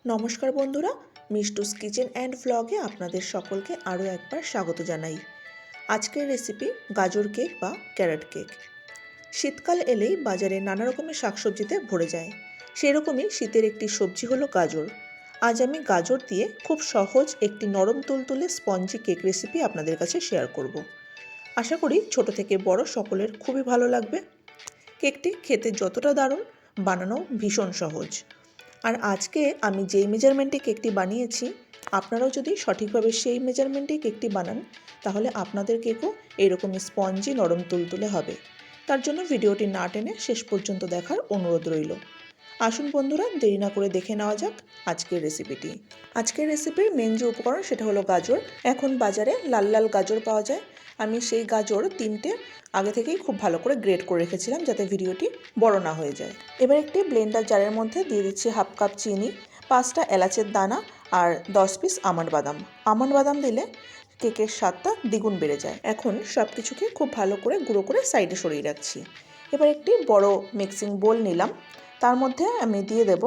নমস্কার বন্ধুরা, মিষ্টুস kitchen and ভ্লগে আপনাদের সকলকে আরও একবার স্বাগত জানাই। আজকের রেসিপি গাজর কেক বা ক্যারট কেক। শীতকাল এলেই বাজারে নানা রকমের শাকসবজিতে ভরে যায়, সেরকমই শীতের একটি সবজি হলো গাজর। আজ আমি গাজর দিয়ে খুব সহজ একটি নরম তুলতুলে স্পঞ্জি কেক রেসিপি আপনাদের কাছে শেয়ার করব। আশা করি ছোট থেকে বড় সকলের খুবই ভালো লাগবে। কেকটি খেতে যতটা দারুণ, বানানো ভীষণ সহজ। আর আজকে আমি যেই মেজারমেন্টে কেকটি বানিয়েছি, আপনারাও যদি সঠিকভাবে সেই মেজারমেন্টে কেকটি বানান, তাহলে আপনাদের কেকও এরকম স্পঞ্জি নরম তুলতুলে হবে। তার জন্য ভিডিওটি না টেনে শেষ পর্যন্ত দেখার অনুরোধ রইল। আসুন বন্ধুরা, দেরি না করে দেখে নেওয়া যাক আজকের রেসিপিটি। আজকের রেসিপির মেন যে উপকরণ সেটা হলো গাজর। এখন বাজারে লাল লাল গাজর পাওয়া যায়। আমি সেই গাজর 3টে আগে থেকেই খুব ভালো করে গ্রেট করে রেখেছিলাম, যাতে ভিডিওটি বড় না হয়ে যায়। এবার একটি ব্লেন্ডার জারের মধ্যে দিয়ে দিচ্ছি হাফ কাপ চিনি, 5টা এলাচের দানা আর 10 পিস আমন্ড বাদাম। আমন্ড বাদাম দিলে কেকের স্বাদটা দ্বিগুণ বেড়ে যায়। এখন সব কিছুকে খুব ভালো করে গুঁড়ো করে সাইডে সরিয়ে রাখছি। এবার একটি বড় মিক্সিং বোল নিলাম, তার মধ্যে আমি দিয়ে দেব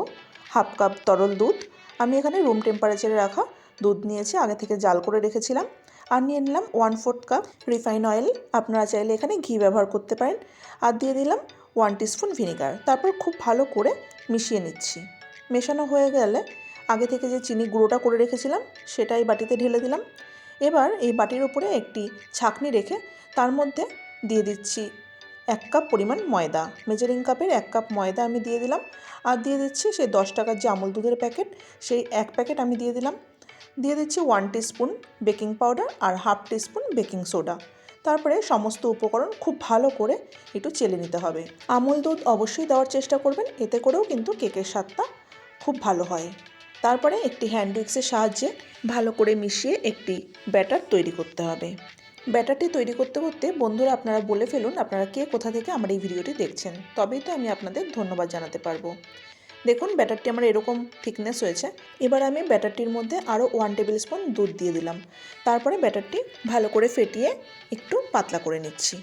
হাফ কাপ তরল দুধ। আমি এখানে রুম টেম্পারেচারে রাখা দুধ নিয়েছি, আগে থেকে জাল করে রেখেছিলাম। আর নিয়ে নিলাম 1/4 কাপ রিফাইন অয়েল, আপনারা চাইলে এখানে ঘি ব্যবহার করতে পারেন। আর দিয়ে দিলাম 1 টিস্পুন ভিনিগার। তারপর খুব ভালো করে মিশিয়ে নিচ্ছি। মেশানো হয়ে গেলে আগে থেকে যে চিনি গুঁড়োটা করে রেখেছিলাম সেটাই বাটিতে ঢেলে দিলাম। এবার এই বাটির উপরে একটি ছাঁকনি রেখে তার মধ্যে দিয়ে দিচ্ছি 1 কাপ পরিমাণ ময়দা। মেজারিং কাপের 1 কাপ ময়দা আমি দিয়ে দিলাম। আর দিয়ে দিচ্ছি সেই 10 টাকার যে আমুল দুধের প্যাকেট, সেই 1 প্যাকেট আমি দিয়ে দিলাম। দিয়ে দিচ্ছি 1 টিস্পুন বেকিং পাউডার আর হাফ টিস্পুন বেকিং সোডা। তারপরে সমস্ত উপকরণ খুব ভালো করে একটু চেলে নিতে হবে। আমুল দুধ অবশ্যই দেওয়ার চেষ্টা করবেন, এতে করেও কিন্তু কেকের স্বাদটা খুব ভালো হয়। তারপরে একটি হ্যান্ড উইক্সের সাহায্যে ভালো করে মিশিয়ে একটি ব্যাটার তৈরি করতে হবে। ব্যাটারটি তৈরি করতে করতে বন্ধুরা আপনারা বলে ফেলুন আপনারা কে কোথা থেকে আমার এই ভিডিওটি দেখছেন, তবেই তো আমি আপনাদের ধন্যবাদ জানাতে পারবো। দেখুন ব্যাটারটি আমার এরকম থিকনেস হয়েছে। এবার আমি ব্যাটারটির মধ্যে আরও 1 টেবিল স্পুন দুধ দিয়ে দিলাম। তারপরে ব্যাটারটি ভালো করে ফেটিয়ে একটু পাতলা করে নিচ্ছি।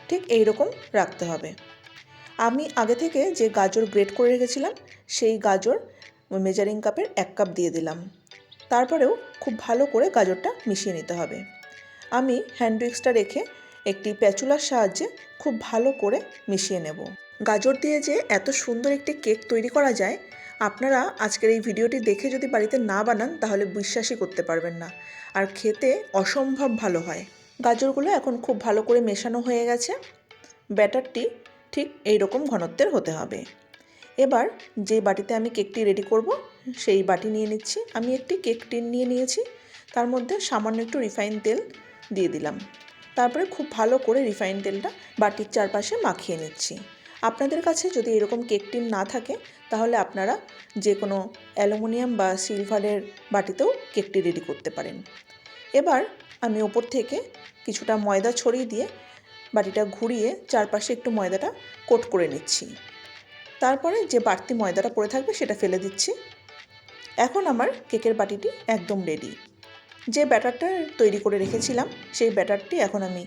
ঠিক এই রকম রাখতে হবে। আমি আগে থেকে যে গাজর গ্রেট করে রেখেছিলাম সেই গাজর মেজারিং কাপের 1 কাপ দিয়ে দিলাম। তারপরেও খুব ভালো করে গাজরটা মিশিয়ে নিতে হবে। আমি হ্যান্ড উইক্সটা রেখে একটি প্যাচুলার সাহায্যে খুব ভালো করে মিশিয়ে নেব। গাজর দিয়ে যে এত সুন্দর একটি কেক তৈরি করা যায়, আপনারা আজকের এই ভিডিওটি দেখে যদি বাড়িতে না বানান তাহলে বিশ্বাসই করতে পারবেন না। আর খেতে অসম্ভব ভালো হয়। গাজরগুলো এখন খুব ভালো করে মেশানো হয়ে গেছে। ব্যাটারটি ঠিক এই রকম ঘনত্বের হতে হবে। এবার যে বাটিতে আমি কেকটি রেডি করব সেই বাটি নিয়ে নিচ্ছি। আমি একটি কেক টিন নিয়ে নিয়েছি, তার মধ্যে সামান্য একটু রিফাইন তেল দিয়ে দিলাম। তারপরে খুব ভালো করে রিফাইন তেলটা বাটির চারপাশে মাখিয়ে নিচ্ছি। আপনাদের কাছে যদি এরকম কেক টিন না থাকে তাহলে আপনারা যে কোনো অ্যালুমিনিয়াম বা সিলভারের বাটিতেও কেকটি রেডি করতে পারেন। এবার আমি ওপর থেকে কিছুটা ময়দা ছড়িয়ে দিয়ে বাটিটা ঘুরিয়ে চারপাশে একটু ময়দাটা কোট করে নিচ্ছি। তারপরে যে বাড়তি ময়দাটা পড়ে থাকবে সেটা ফেলে দিচ্ছি। এখন আমার কেকের বাটিটি একদম রেডি। যে ব্যাটারটা তৈরি করে রেখেছিলাম সেই ব্যাটারটি এখন আমি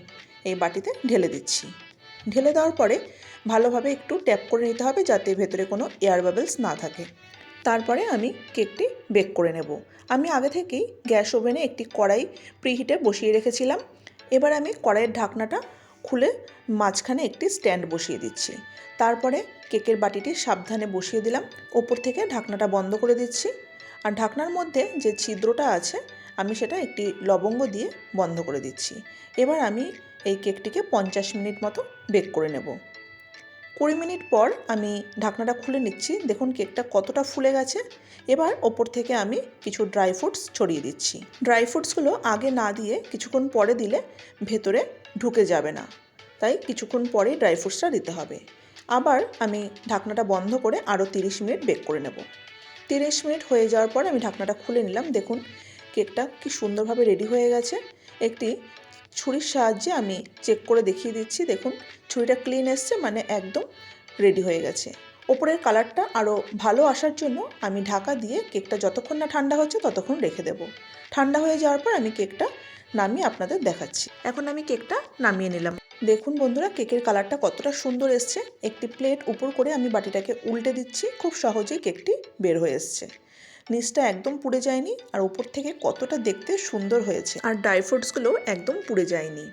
এই বাটিতে ঢেলে দিচ্ছি। ঢেলে দেওয়ার পরে ভালোভাবে একটু ট্যাপ করে নিতে হবে যাতে ভেতরে কোনো এয়ার বাবলস না থাকে। তারপরে আমি কেকটি বেক করে নেব। আমি আগে থেকেই গ্যাস ওভেনে একটি কড়াই প্রিহিটে বসিয়ে রেখেছিলাম। এবার আমি কড়াইয়ের ঢাকনাটা খুলে মাঝখানে একটি স্ট্যান্ড বসিয়ে দিচ্ছি। তারপরে কেকের বাটিটি সাবধানে বসিয়ে দিলাম, ওপর থেকে ঢাকনাটা বন্ধ করে দিচ্ছি। আর ঢাকনার মধ্যে যে ছিদ্রটা আছে আমি সেটা একটি লবঙ্গ দিয়ে বন্ধ করে দিচ্ছি। এবার আমি এই কেকটিকে 50 মিনিট মতো বেক করে নেব। 20 মিনিট পর আমি ঢাকনাটা খুলে নিচ্ছি। দেখুন কেকটা কতটা ফুলে গেছে। এবার ওপর থেকে আমি কিছু ড্রাই ফ্রুটস ছড়িয়ে দিচ্ছি। ড্রাই ফ্রুটসগুলো আগে না দিয়ে কিছুক্ষণ পরে দিলে ভেতরে ঢুকে যাবে না, তাই কিছুক্ষণ পরেই ড্রাই ফ্রুটসটা দিতে হবে। আবার আমি ঢাকনাটা বন্ধ করে আরও 30 মিনিট বেক করে নেব। 30 মিনিট হয়ে যাওয়ার পর আমি ঢাকনাটা খুলে নিলাম। দেখুন কেকটা কি সুন্দরভাবে রেডি হয়ে গেছে। একটি ছুরির সাহায্যে আমি চেক করে দেখিয়ে দিচ্ছি। দেখুন ছুরিটা ক্লিন এসছে, মানে একদম রেডি হয়ে গেছে। ওপরের কালারটা আরও ভালো আসার জন্য আমি ঢাকা দিয়ে কেকটা যতক্ষণ না ঠান্ডা হচ্ছে ততক্ষণ রেখে দেব। ঠান্ডা হয়ে যাওয়ার পর আমি কেকটা নামিয়ে আপনাদের দেখাচ্ছি। এখন আমি কেকটা নামিয়ে নিলাম। দেখুন বন্ধুরা, কেকের কালারটা কতটা সুন্দর এসছে। একটি প্লেট উপর করে আমি বাটিটাকে উল্টে দিচ্ছি, খুব সহজেই কেকটি বের হয়ে এসছে। নিচটা একদম পুড়ে যায়নি আর উপর থেকে কতটা দেখতে সুন্দর হয়েছে, আর ড্রাই ফ্রুটসগুলো একদম পুড়ে যায়নি।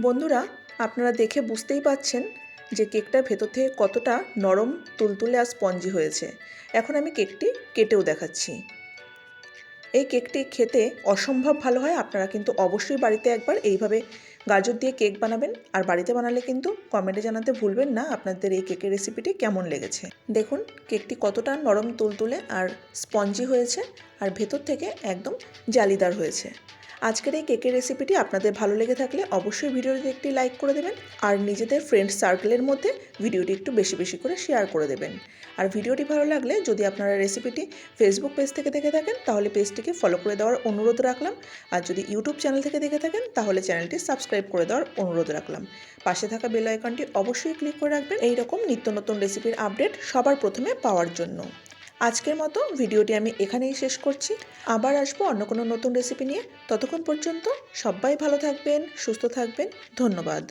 বন্ধুরা, আপনারা দেখে বুঝতেই পাচ্ছেন যে কেকটা ভেতর থেকে কতটা নরম, তুলতুলে আর স্পঞ্জি হয়েছে। এখন আমি কেকটি কেটেও দেখাচ্ছি। এই কেকটি খেতে অসম্ভব ভালো হয়। আপনারা কিন্তু অবশ্যই বাড়িতে একবার এইভাবে গাজর দিয়ে কেক বানাবেন, আর বাড়িতে বানালে কিন্তু কমেন্টে জানাতে ভুলবেন না আপনাদের এই কেকের রেসিপিটি কেমন লেগেছে। দেখুন কেকটি কতটা নরম, তুলতুলে আর স্পঞ্জি হয়েছে, আর ভেতর থেকে একদম জালিদার হয়েছে। আজকের এই কেকের রেসিপিটি আপনাদের ভালো লেগে থাকলে অবশ্যই ভিডিওটি একটি লাইক করে দেবেন, আর নিজেদের ফ্রেন্ডস সার্কেলের মধ্যে ভিডিওটি একটু বেশি বেশি করে শেয়ার করে দেবেন। আর ভিডিওটি ভালো লাগলে যদি আপনারা রেসিপিটি ফেসবুক পেজ থেকে দেখে থাকেন তাহলে পেজটিকে ফলো করে দেওয়ার অনুরোধ রাখলাম, আর যদি ইউটিউব চ্যানেল থেকে দেখে থাকেন তাহলে চ্যানেলটি সাবস্ক্রাইব করে দেওয়ার অনুরোধ রাখলাম। পাশে থাকা বেল আইকনটি অবশ্যই ক্লিক করে রাখবেন এই রকম নিত্য নতুন রেসিপির আপডেট সবার প্রথমে পাওয়ার জন্য। আজকের মতো ভিডিওটি আমি এখানেই শেষ করছি। আবার আসবো অন্য কোনো নতুন রেসিপি নিয়ে। ততক্ষণ পর্যন্ত সবাই ভালো থাকবেন, সুস্থ থাকবেন। ধন্যবাদ।